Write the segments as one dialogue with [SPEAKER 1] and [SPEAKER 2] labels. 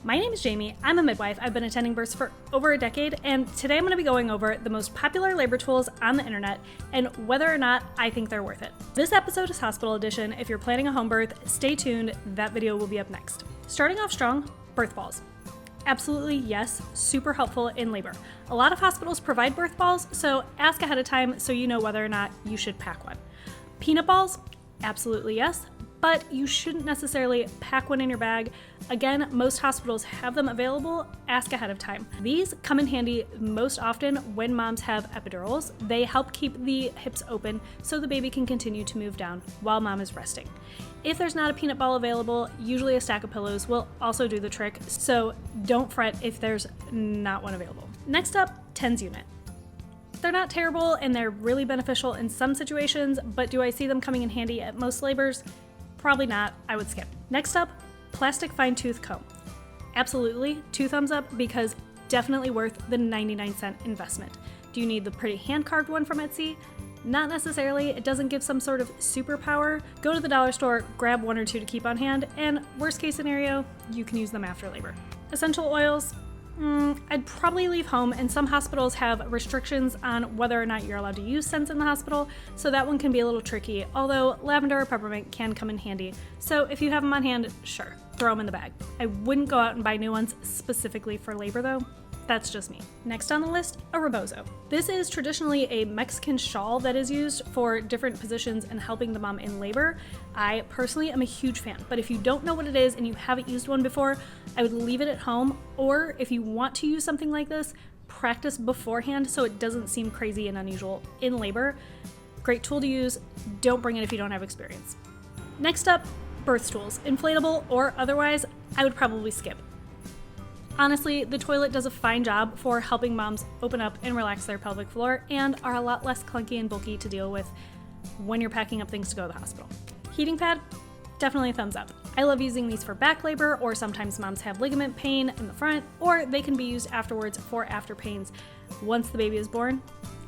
[SPEAKER 1] My name is Jamie, I'm a midwife, I've been attending births for over a decade, and today I'm going to be going over the most popular labor tools on the internet and whether or not I think they're worth it. This episode is hospital edition. If you're planning a home birth, stay tuned, that video will be up next. Starting off strong, birth balls. Absolutely yes, super helpful in labor. A lot of hospitals provide birth balls, so ask ahead of time so you know whether or not you should pack one. Peanut balls, absolutely yes, but you shouldn't necessarily pack one in your bag. Again, most hospitals have them available, ask ahead of time. These come in handy most often when moms have epidurals. They help keep the hips open so the baby can continue to move down while mom is resting. If there's not a peanut ball available, usually a stack of pillows will also do the trick, so don't fret if there's not one available. Next up, TENS unit. They're not terrible and they're really beneficial in some situations, but do I see them coming in handy at most labors? Probably not, I would skip. Next up, plastic fine tooth comb. Absolutely, 2 thumbs up because definitely worth the 99-cent investment. Do you need the pretty hand-carved one from Etsy? Not necessarily, it doesn't give some sort of superpower. Go to the dollar store, grab 1 or 2 to keep on hand, and worst case scenario, you can use them after labor. Essential oils, I'd probably leave home, and some hospitals have restrictions on whether or not you're allowed to use scents in the hospital, so that one can be a little tricky, although lavender or peppermint can come in handy. So if you have them on hand, sure, throw them in the bag. I wouldn't go out and buy new ones specifically for labor though. That's just me. Next on the list, a rebozo. This is traditionally a Mexican shawl that is used for different positions and helping the mom in labor. I personally am a huge fan, but if you don't know what it is and you haven't used one before, I would leave it at home, or if you want to use something like this, practice beforehand so it doesn't seem crazy and unusual in labor. Great tool to use, don't bring it if you don't have experience. Next up, birth stools. Inflatable or otherwise, I would probably skip. Honestly, the toilet does a fine job for helping moms open up and relax their pelvic floor and are a lot less clunky and bulky to deal with when you're packing up things to go to the hospital. Heating pad, definitely a thumbs up. I love using these for back labor, or sometimes moms have ligament pain in the front, or they can be used afterwards for after pains once the baby is born.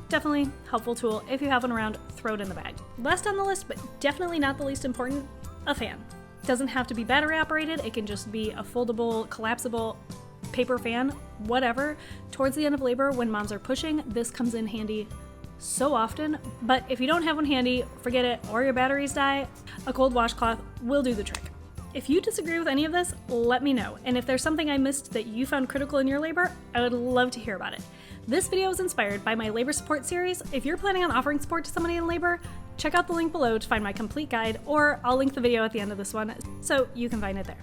[SPEAKER 1] Definitely helpful tool. If you have one around, throw it in the bag. Last on the list, but definitely not the least important, a fan. Doesn't have to be battery operated, it can just be a foldable, collapsible paper fan, whatever. Towards the end of labor, when moms are pushing, this comes in handy so often, but if you don't have one handy, forget it, or your batteries die, a cold washcloth will do the trick. If you disagree with any of this, let me know, and if there's something I missed that you found critical in your labor, I would love to hear about it. This video was inspired by my labor support series. If you're planning on offering support to somebody in labor, check out the link below to find my complete guide, or I'll link the video at the end of this one so you can find it there.